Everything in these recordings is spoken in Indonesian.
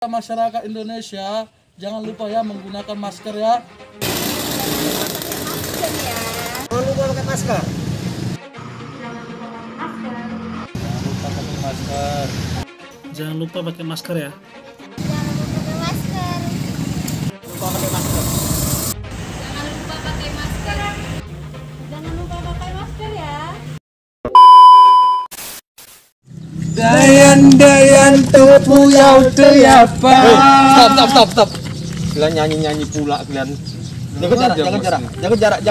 Masyarakat Indonesia, jangan lupa ya menggunakan masker ya. Jangan lupa pakai masker. Jangan lupa pakai masker ya. Lupa pakai masker. Jangan lupa pakai masker. Jangan lupa pakai masker ya. Dayan tuh yau apa? Stop. Kalian nyanyi pula kalian. Jaga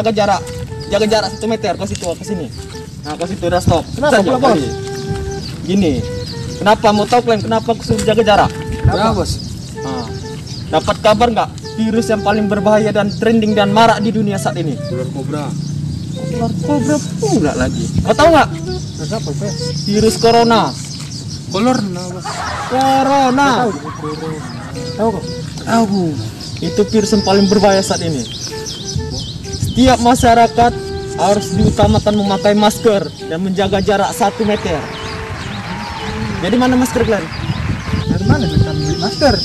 jarak. Jaga jarak 1 meter ke situ ke sini. Nah, ke situ udah stop. Kenapa pula, Bos? Gini. Kenapa mau tahu kalian kenapa aku suruh jaga jarak? Kenapa, Bos? Nah, dapat kabar nggak virus yang paling berbahaya dan trending dan marak di dunia saat ini? Ular kobra. Ular kobra pula lagi. Kau tahu nggak? Kenapa, Bos? Virus corona. Bos. Corona. Tahu kok? Tahu. Itu virus yang paling berbahaya saat ini. Setiap masyarakat harus diutamakan memakai masker dan menjaga jarak 1 meter. Jadi mana masker kalian? Dari mana kita beli masker?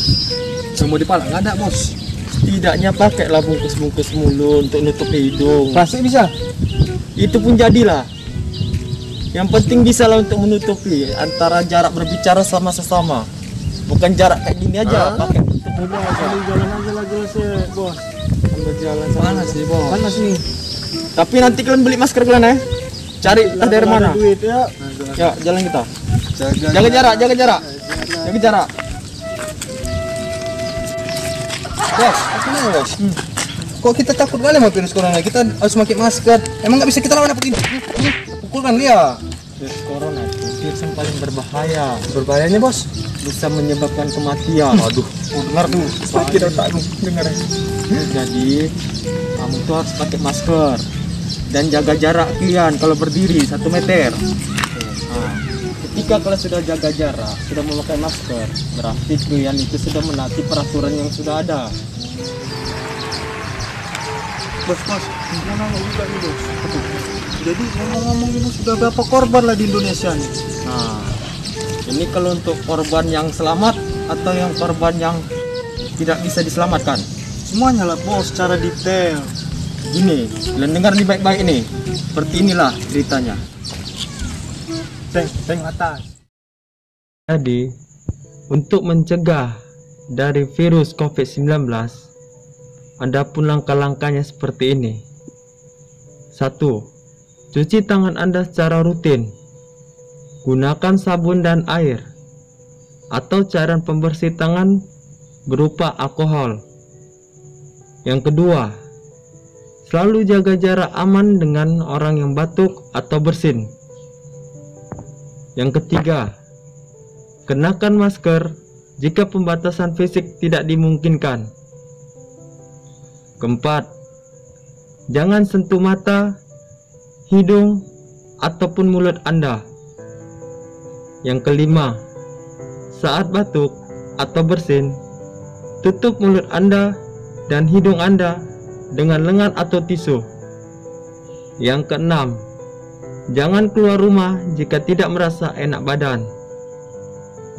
Semua di Palang nggak ada, Bos. Setidaknya pakailah bungkus-bungkus mulut untuk nutup hidung. Plastik bisa? Itu pun jadilah. Yang penting bisa lah untuk menutupi antara jarak berbicara sama sesama. Bukan jarak kayak gini aja, pakai tutup mulut aja. Jalan aja lah jelas ya, Bos. Sambil jalan sama. Panas sih, Bos. Panas nih. Tapi nanti kalian beli masker kalian ya. Cari entah dari mana. Duit ya. Ya, jalan kita. Jaga jarak. Jaga jarak. Bos, apa Bos? Kok kita takut kali sama virus corona? Kita harus pakai masker. Emang nggak bisa kita lawan apa ini? Pukulkan dia. Virus corona itu virus yang paling berbahaya. Berbahayanya, Bos. Bisa menyebabkan kematian. Waduh, dengar tuh. Sakit otakku dengar. Jadi kamu tuh harus pakai masker dan jaga jarak kalian kalau berdiri 1 meter. Nah, ketika kalian sudah jaga jarak, sudah memakai masker, berarti kalian itu sudah menaati peraturan yang sudah ada. Bos, mau nanya juga nih, Bos. Jadi ngomong-ngomong ini sudah berapa korban lah di Indonesia nih? Nah, ini kalau untuk korban yang selamat atau yang korban yang tidak bisa diselamatkan. Semuanya lah, Bos, secara detail. Gini, kalian dengar nih baik-baik ini. Seperti inilah ceritanya. Tank atas. Jadi, untuk mencegah dari virus COVID-19, ada pun langkah-langkahnya seperti ini. 1. Cuci tangan Anda secara rutin. Gunakan sabun dan air atau cairan pembersih tangan berupa alkohol. Yang kedua, selalu jaga jarak aman dengan orang yang batuk atau bersin. Yang ketiga, kenakan masker jika pembatasan fisik tidak dimungkinkan. Keempat, jangan sentuh mata, hidung, ataupun mulut Anda. Yang kelima, saat batuk atau bersin, tutup mulut Anda dan hidung Anda dengan lengan atau tisu. Yang keenam, jangan keluar rumah jika tidak merasa enak badan.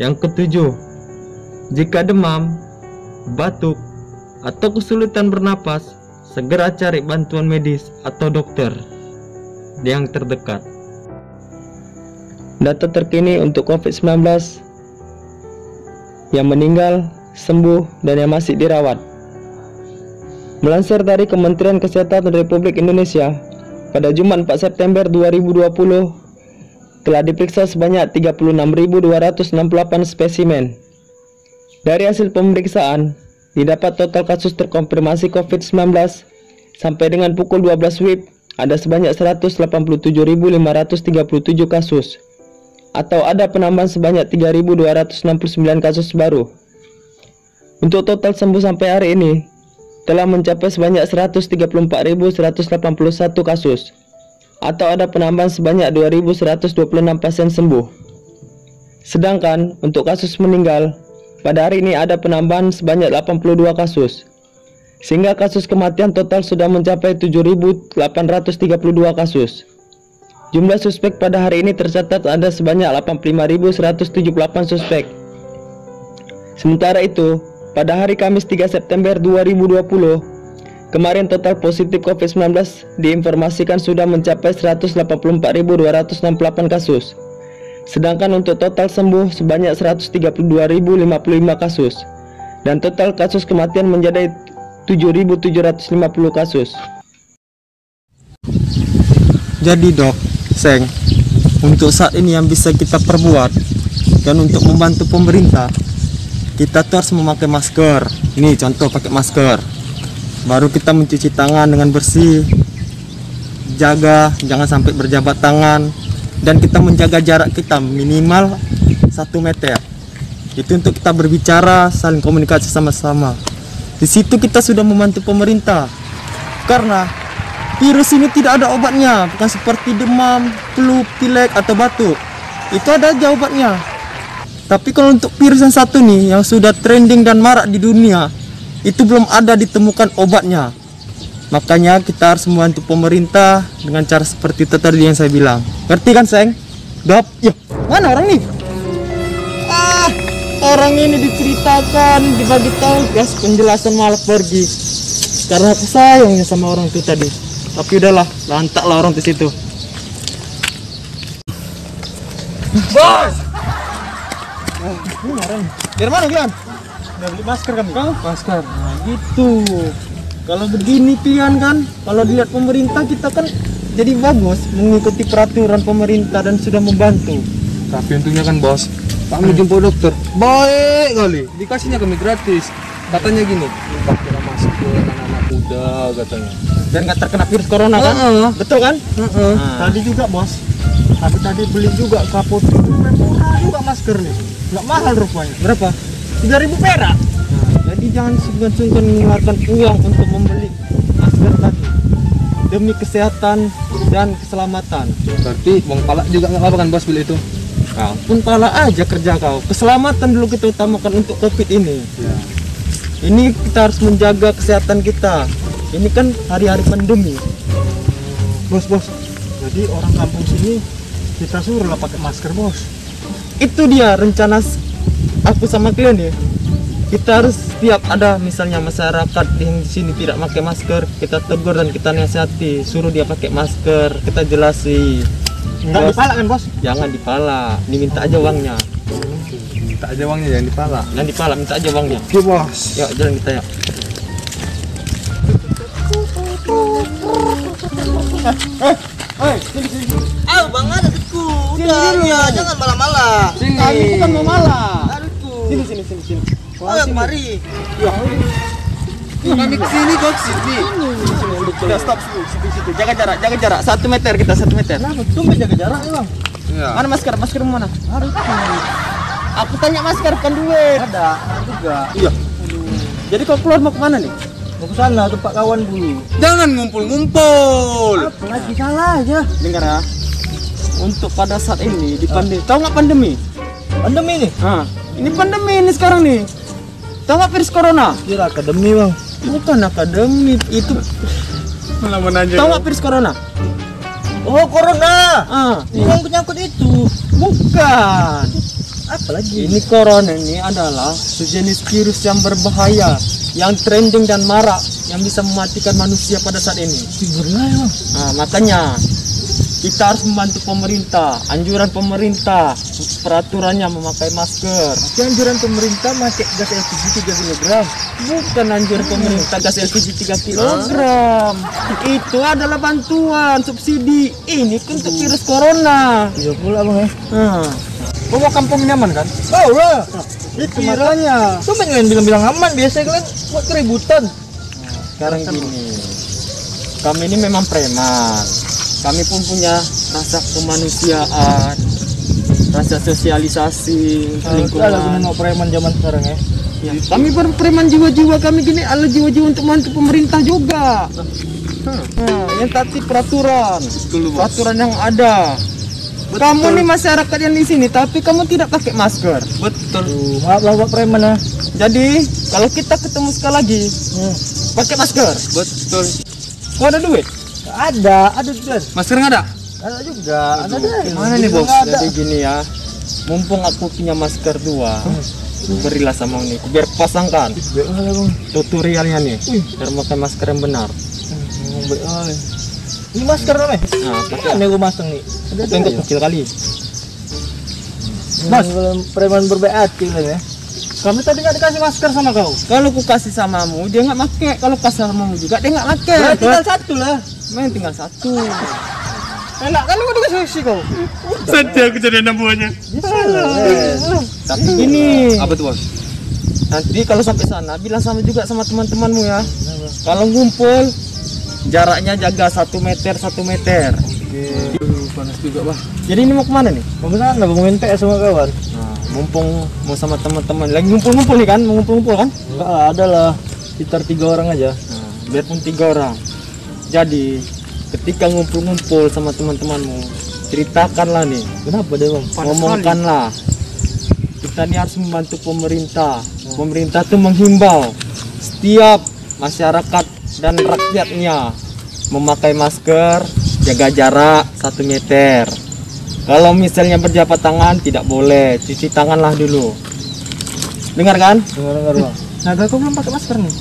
Yang ketujuh, jika demam, batuk, atau kesulitan bernapas, segera cari bantuan medis atau dokter yang terdekat. Data terkini untuk COVID-19 yang meninggal, sembuh, dan yang masih dirawat. Melansir dari Kementerian Kesehatan Republik Indonesia, pada Jumat 4 September 2020 telah diperiksa sebanyak 36.268 spesimen. Dari hasil pemeriksaan, didapat total kasus terkonfirmasi COVID-19 sampai dengan pukul 12 WIB ada sebanyak 187.537 kasus, atau ada penambahan sebanyak 3.269 kasus baru. Untuk total sembuh sampai hari ini telah mencapai sebanyak 134.181 kasus, atau ada penambahan sebanyak 2.126 pasien sembuh. Sedangkan untuk kasus meninggal, pada hari ini ada penambahan sebanyak 82 kasus, sehingga kasus kematian total sudah mencapai 7.832 kasus. Jumlah suspek pada hari ini tercatat ada sebanyak 85.178 suspek. Sementara itu, pada hari Kamis 3 September 2020, kemarin total positif COVID-19 diinformasikan sudah mencapai 184.268 kasus. Sedangkan untuk total sembuh sebanyak 132.055 kasus. Dan total kasus kematian menjadi 7.750 kasus. Jadi dok, Seng, untuk saat ini yang bisa kita perbuat dan untuk membantu pemerintah, kita tuh harus memakai masker. Ini contoh pakai masker. Baru kita mencuci tangan dengan bersih. Jaga, jangan sampai berjabat tangan. Dan kita menjaga jarak kita minimal 1 meter. Itu untuk kita berbicara, saling komunikasi sama-sama. Di situ kita sudah membantu pemerintah. Karena virus ini tidak ada obatnya, bukan seperti demam, flu, pilek atau batuk. Itu ada aja obatnya. Tapi kalau untuk virus yang satu nih, yang sudah trending dan marak di dunia, itu belum ada ditemukan obatnya. Makanya kita harus membantu pemerintah dengan cara seperti itu tadi yang saya bilang. Ngerti kan, Seng? Gap, ya, mana orang nih? Orang ini diceritakan, dibagi tahu, gas penjelasan malah pergi. Karena aku sayangnya sama orang itu tadi. Tapi udahlah, lantaklah orang di situ. Bos! Ini orang. Dari mana Pian? Udah beli masker kami. Kau? Masker. Nah, gitu. Kalau begini Pian kan, kalau dilihat pemerintah kita kan jadi bagus mengikuti peraturan pemerintah dan sudah membantu. Tapi untungnya kan bos, kami jumpa dokter baik kali, dikasihnya kami gratis. Katanya gini, pakailah masker anak-anak muda katanya. Dan nggak terkena virus corona kan? Betul kan? Tadi juga bos, tapi tadi beli juga kapot. Murah juga masker nih, nggak mahal rupanya. Berapa? 3.000 perak. Jadi jangan sungkan-sungkan mengeluarkan uang untuk membeli masker tadi demi kesehatan dan keselamatan. Berarti bang palak juga nggak apa kan bos beli itu? Kau pun pala aja kerja kau. Keselamatan dulu kita utamakan untuk COVID ini. Ya. Ini kita harus menjaga kesehatan kita. Ini kan hari-hari pandemi. Bos, jadi orang kampung sini kita suruh lah pakai masker, bos. Itu dia rencana aku sama kalian ya. Kita harus setiap ada misalnya masyarakat yang di sini tidak pakai masker, kita tegur dan kita nasihati, suruh dia pakai masker, kita jelasi. Enggak dipala kan, bos? Jangan dipala, diminta aja uangnya. Minta aja uangnya, jangan dipala. Jangan dipala, minta aja uangnya. Oke bos. Yuk, jalan kita ya. Ah, bang ada dekku. Udah, ya, jangan malah-malah. Kami bukan mau malah. Aduhku. Sini. Oh, ya, kemari. Kami kesini kok sini. Udah stop situ. Jaga jarak. 1 meter kita 1 meter. Kenapa? Tunggu jaga jarak ya, bang. Ya. Mana masker? Masker mana? Aduh, Aku tanya masker kan duit. ada juga. Iya. Jadi kau keluar mau kemana nih? Mau ke sana tempat kawan dulu. Jangan ngumpul-ngumpul. Apa lagi salah aja? Dengar ya. Untuk pada saat ini di pandemi. Tahu nggak pandemi? Pandemi nih. Ini pandemi ini sekarang nih. Tahu nggak virus corona? Kira akademi, bang. Bukan akademi itu. Malah menanya. Tahu nggak virus corona? Oh, corona. Ini Yang penyangkut itu. bukan. Apa lagi? Ini corona ini adalah sejenis virus yang berbahaya, yang trending dan marak, yang bisa mematikan manusia pada saat ini. Benar, bang. Nah, makanya kita harus membantu pemerintah. Anjuran pemerintah, peraturannya memakai masker. Anjuran pemerintah pakai gas LPG 3 kg. Bukan anjuran pemerintah gas LPG 3 kg. Itu adalah bantuan subsidi. Ini untuk virus corona. Iya pula, bang ya. Nah, Bawa kampung nyaman kan? Oh, lah. Itu makanya. Tuh kalian bilang aman, biasanya kalian buat keributan. sekarang gini. Kami ini memang preman. Kami pun punya rasa kemanusiaan, rasa sosialisasi Kalau lingkungan. nengok preman zaman sekarang ya. Ya, kami preman jiwa-jiwa kami gini adalah jiwa-jiwa untuk membantu pemerintah juga. Nah, yang taati peraturan yang ada. Kamu nih masyarakat yang di sini, tapi kamu tidak pakai masker. Betul. Maaf lah buat preman ya. Jadi kalau kita ketemu sekali lagi, pakai masker. Betul. Kau ada duit? Ada juga. Masker nggak ada? Ada juga. Ada deh. Mana nih, Bos? Ada. Jadi gini ya, mumpung aku punya masker 2, berilah sama ini, biar pasangkan Baik lah bang. tutorialnya nih, biar pakai masker yang benar. Baik lah. Ini masker namanya? Nah, pakai Ini gue masang nih. itu yang kecil kali. Mas, preman berbaik hati kan ya. Kami tadi nggak dikasih masker sama kau. Kalau ku kasih samamu, dia nggak pakai. Kalau kasih samamu juga, dia nggak pakai. Berarti tinggal satu lah. Main tinggal satu. Enak kali kau dikasih sih kau. Sedih aku jadi anak buahnya. Tapi gini, Apa tuh bos? nanti kalau sampai sana, bilang sama juga sama teman-temanmu ya. Kalau ngumpul, jaraknya jaga 1 meter 1 meter. Panas juga bah. Jadi ini mau kemana nih? Mau kesana, mau main PS sama kawan. Nah, mumpung mau sama teman-teman, lagi ngumpul-ngumpul nih kan, mau ngumpul-ngumpul kan? Enggak lah, ada lah. Sekitar 3 orang aja. Nah, biarpun 3 orang. Jadi, ketika ngumpul-ngumpul sama teman-temanmu, ceritakanlah nih, Kenapa deh bang? ngomongkanlah. Kita ini harus membantu pemerintah. Pemerintah itu menghimbau setiap masyarakat dan rakyatnya memakai masker, jaga jarak 1 meter. Kalau misalnya berjabat tangan tidak boleh, cuci tanganlah dulu. Dengar kan? Dengar bang. Naga kau belum pakai masker nih.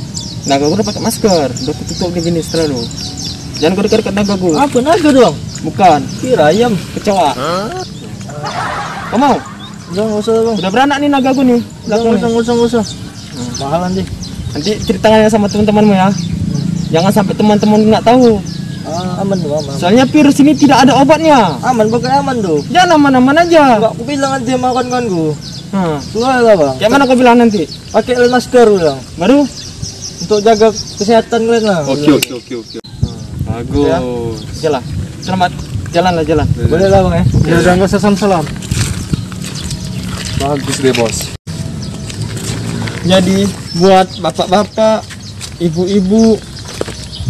Nah, gue udah pakai masker, udah kututup kayak gini selalu. Jangan gue dekat naga gue. Apa naga doang? Bukan, Kira ayam. kecoa. Kamu mau? Udah nggak usah bang. Udah beranak nih naga gue nih. Nggak usah. Mahal nanti. Nanti ceritakannya sama teman-temanmu ya. Jangan sampai teman-teman nggak tahu. Aman tuh aman. Soalnya virus ini tidak ada obatnya. Aman pakai aman tuh. Jangan aman-aman aja. Enggak, aku bilang aja sama kawan-kawanku. Nah, Tuh lah bang. kayak mana kau bilang nanti? Pakai masker bilang. Baru? Untuk jaga kesehatan kalian lah. Oke. Bagus. Jalan. Selamat. Jalanlah jalan. Boleh lah bang ya. Udah nggak usah salam. Bagus deh bos. Jadi buat bapak-bapak, ibu-ibu,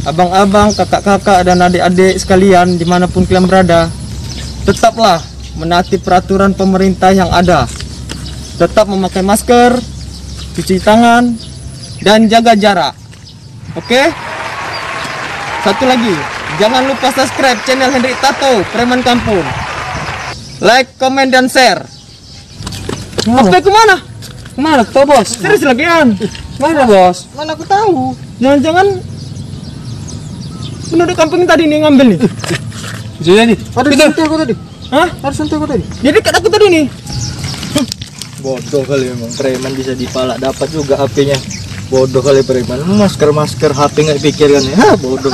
abang-abang, kakak-kakak dan adik-adik sekalian dimanapun kalian berada, tetaplah menaati peraturan pemerintah yang ada. Tetap memakai masker, cuci tangan, dan jaga jarak. Oke? Satu lagi, jangan lupa subscribe channel Hendrik Tato, Preman Kampung. Like, comment, dan share. Oke, kemana? Kemana tuh bos? Serius lagian? Mana bos? Mana aku tahu. Jangan-jangan penduduk kampung tadi nih ngambil nih. Jadi Ada sentuh aku tadi. Hah? Ada sentuh aku tadi. Dia dekat aku tadi nih. Bodoh kali memang. Preman bisa dipalak dapat juga HP-nya. Bodoh kali preman. Masker HP nggak dipikirkan ya. Bodoh.